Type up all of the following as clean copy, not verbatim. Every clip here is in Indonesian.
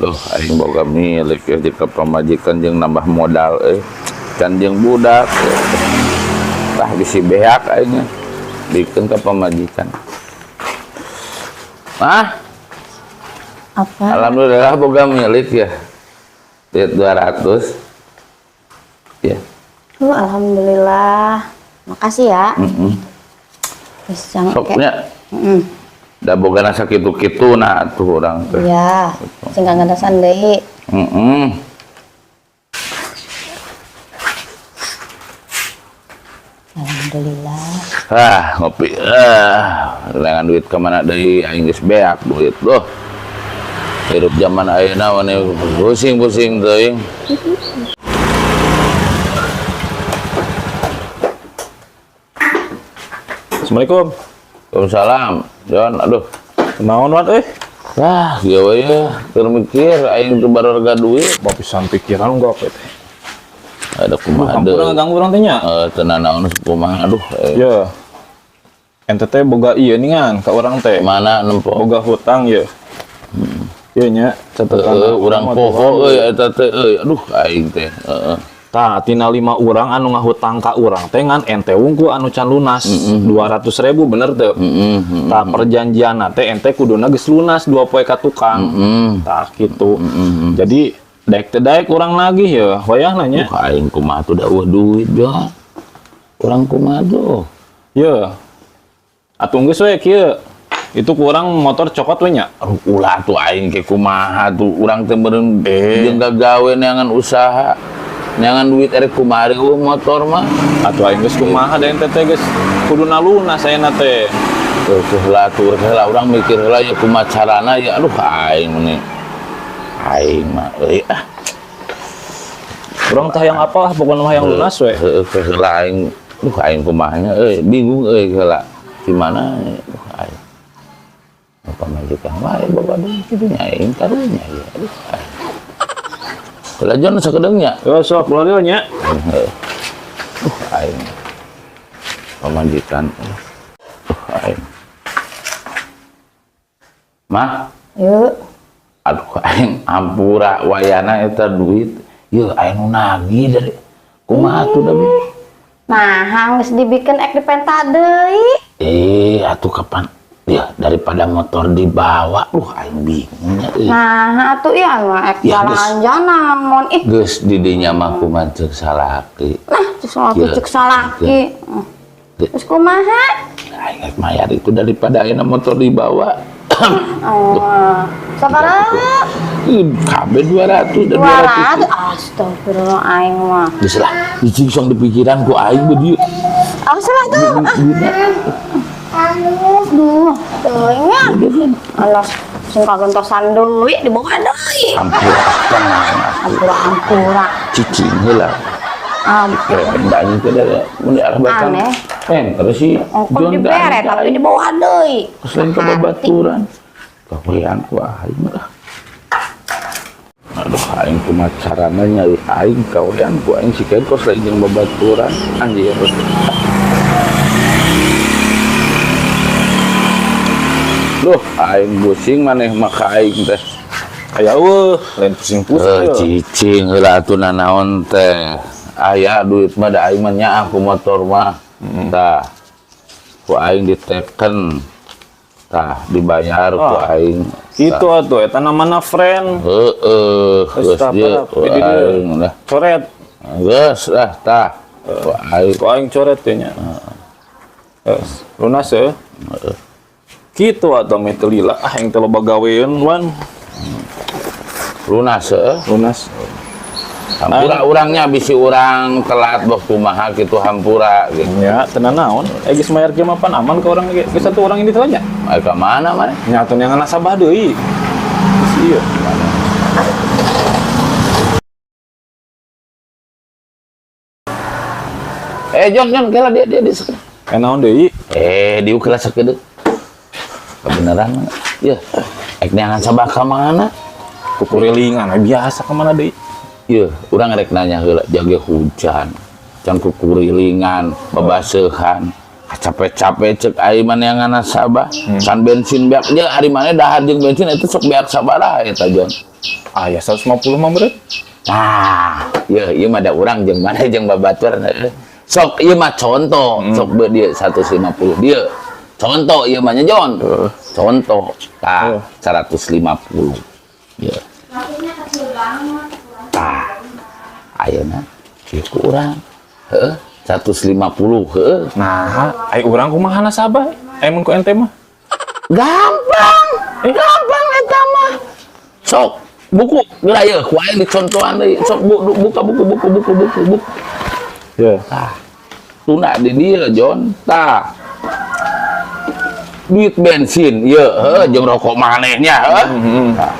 tuh aing boga milik ya jika pamajikan jeung nambah modal can jeung budak tah bisi beak aing bikin ke pamajikan. Apa? Alhamdulillah boga milik ya. Duit 200. Ya. Alhamdulillah. Makasih ya. Bisa soknya. Da boga nasa kitu-kitu nah tuh urang teh. Iya. Sing ngadasan deui. Alhamdulillah. Ngopi. Lengan duit kemana deui aing geus beak duit loh. Hirup zaman ayeuna we pusing-pusing teuing. Assalamualaikum. Waalaikumsalam. Jon, aduh. Naon wat Iya we ya, keur mikir aing teu bararga duit. Mau pisan pikiran enggak apa teh. Ada kumaha deui. Ampun ganggu urang teh nya. Teu nanaon kumaha aduh. Ya. Ente teh boga ieu ningan ka urang teh. Mana nempo? Boga hutang ya. Ieu nya Catatan urang poho eta teh aduh aing teh. Tah tina 5 urang anu ngahutang ka urang teh ngan ente wungku anu can lunas 200.000 bener teu. Tah perjanjianna teh ente kuduna geus lunas 2 poe ka tukang. Tah kitu. Jadi daek teh daek urang nagih ya wayahna nya. Aing kumaha tuh dawuh duit Jon. Urang kumaha tuh? Ya. Atuh geus we kieu. Itu kurang motor cokot we nya. Ulah tuh aing ke kumaha tuh urang teh meureun jeung gagawe neangan usaha. Neangan duit erek kumari motor mah. Atuh aing geus kumaha da ente teh geus kuduna lunas ayeuna teh. Heula urang mikir heula ya kumaha carana ya aduh aing meni. Aing mah Urang teh yang apa pokona mah yang lunas we. Heula aing aing kumaha nya bingung heula. Di mana aing. Apa majikan wae bawa duit kitu nya aing karunya ya aduh aing. Kalau Jon sakedeungnya. Yo sok keluar nya. Aing. Pamajikan. Aing. Mah? Yuk. Aduh aing ampura wayana eta duit. Yeuh aing nu nagih dari kumaha atuh da bi? Nah, geus dibikin ek dipenta deui. Atuh kapan? Ya daripada motor dibawa, aing bingungnya. Nah, atuh ieu mah ek jalan-jalan naon ih. Geus di dinya mah kumaha ceuk salaki. Nah, ceuk salaki. Terus kumaha? Aing mayar itu daripada ayeuna motor dibawa. Sabaraha? Kabeh 200 dan 200. Astagfirullah aing mah. Geus lah, hiji song di pikiran ku aing be dieu. Salah tuh. Aduh, teuingnya. Alah, sing kagentosan deui dibawa deui. Ampura. Cicing heula. Endang teh da mun arah batang. Terus si Jon dibere tapi dibawa deui. Selain ke babaturan. Kawean ku aing mah. Aduh aing kumaha carana nyari aing kawean ku aing sikeun kos lain jeung babaturan anjir. Loh, aing pusing maneh mah ka aing teh. Aya lain pusing-pusing. Cicing heula atuh nanaon teh. Aya duit mah da aing mah nyaah ku motor mah. Tah. Ku aing diteken. Tah dibayar ku aing. Itu atuh eta namana friend. Geus dieu aing lah. Coret. Geus lah tah. Ku aing coret teh nya. Lunas ya. Gitu atau teu lila yang teu loba gaweun wan. Lunas Lunas. Hampura urangnya bisi urang telat boh kumaha kitu hampura gitu. Ya, tenan naon. Geus mayar kieu mah pan aman ka urang ge. Geus satu urang ini teh nya. Ai ka mana maneh? Nya atuh yang nasabah deui. Geus ieu. Jon kela dia Naon deui? Diukila sakedeuk. Kebenaran ya. Ek neangan sabah ka mana? Kukurilingan biasa ka mana deui? Iya, urang rek nanya heula jage hujan. Can kukurilingan, babaseuhan. capek-capek cek aing mana yang nasabah kan bensin beak dia hari mana dahar jeung bensin itu sok beak sabaraha eta Jon. Ya 150 mah berat. Nah, ieu mah da urang jeung mana jeung babatur. Sok ieu mah contoh, sok be dia 150 dia. Contoh ieu mah nya Jon. Contoh. Tah, 150. Ieu. Tah. Ayeuna kieu urang. Heeh, 150 heeh. Nah, urang kumaha nasabah? Mun ku ente mah Gampang. Gampang eta mah. Sok buku geura ieu ku aing dicontohan deui. Sok buka buku. ya. Tah. Tuna di dieu Jon. Tah. Duit bensin ieu heuh jeung rokok manehnya heuh. Tah.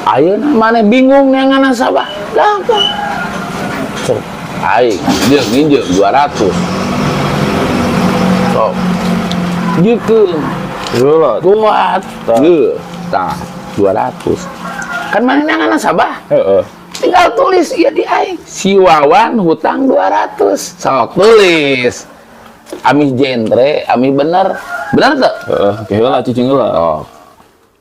Ayeuna maneh bingung neangan nasabah. Gampang. Sok aing nginjeun 200. Sok. Jikeun Heula. kuat. Tah 200. Kan maneh neangan nasabah. Heeh. Tinggal tulis ieu di aing. Si Wawan hutang 200. Sok tulis. Ami jentre, ami bener. Bener teu? Heeh, heula cicing heula. Oh.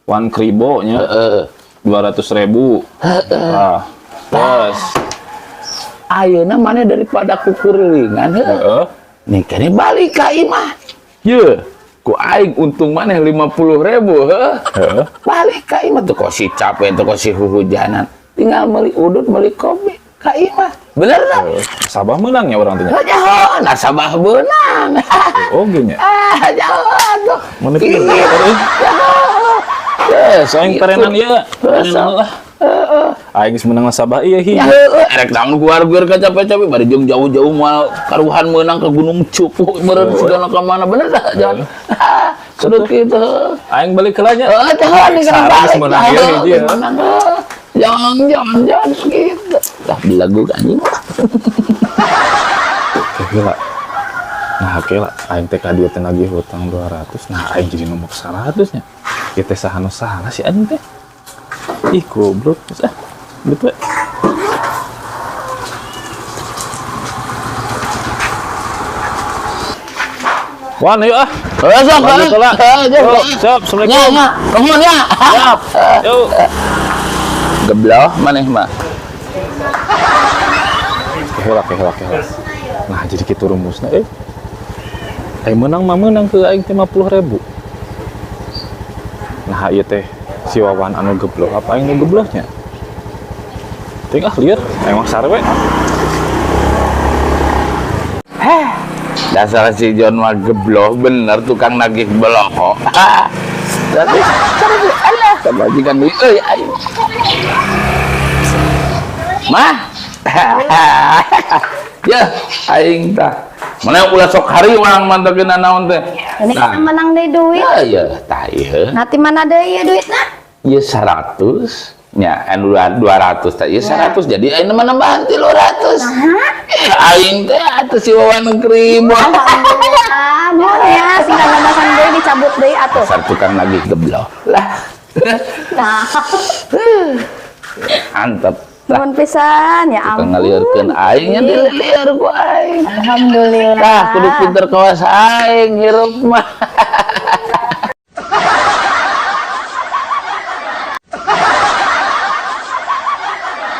Wan kribo nya. Heeh. 200.000. Nah, terus Ayeuna maneh daripada kukurilingan heuh. heeh. Nih kene balik ka imah. Ye, ku aing untung maneh 50.000 heuh. Heeh. Balik ka imah teu kosi capek teu kosi huhujanan. Tinggal meuli udut meuli kopi ka imah. Bener tah? Sabah menangnya orang tanya. Jauh, nasabah beunang. Oh gini. Jauh atuh. Mana Kieu. pilih tadi? Yes, Soalnya perenan ieu. Perenan lah. Aing geus menang nasabah ieu hi. Ya heueuh, erek naon keluarga ka capek-capek bari jeung jauh-jauh moal karuhan meunang ke Gunung Cupu meureun segala ka mana bener tah Jon? Kudu kitu. Aing balik heula nya. Heeh, tah nih kan Sarang balik. geus meunang ieu hiji ya. Jangan gitu. Dah belagu anjing. Heula. Nah, oke lah. Aing teh ka dieu teh nagih hutang 200. Nah, aing jadi nomor 100 nya. Ieu teh saha nu salah si anjing teh. Ih, goblok. Duit we. Wan, ayo ah. Sok Balik heula. Yuk, siap. Assalamualaikum. Nya, nuhun ya. Siap. Yuk. Gebloh maneh mah. Heula. Nah, jadi kitu rumusna aing menang mah menang ke aing teh 50.000. Nah, ieu teh si Wawan anu geblok apa aing nu gebloknya? Ting lieur, aing mah sare we. Dasar si Jon mah gebloh bener tukang nagih beloko. Berarti Allah kebajikan duit euy aing. Mah. Ya, aing tah. Mana ulah sok hari urang mantekeun naon teh. Ini Nah. menang deh duit. Ya, tah ieu. Nanti mana deh ya duitnya? Ieu 100 nya anu 200 tah ieu 100 jadi aing nambahan 300. Aing teh atuh si Wawan kribo. Alhamdulillah. Nuhun ya, singkat lebasan deui dicabut deui atuh. Dasar tukang nagih gebloh. Lah. Nah, Antep. nuhun pisan ya Tukang ampun. ngaliurkeun aing nya dilieur ku aing. Alhamdulillah. Tah kudu pinter kawas aing hirup mah.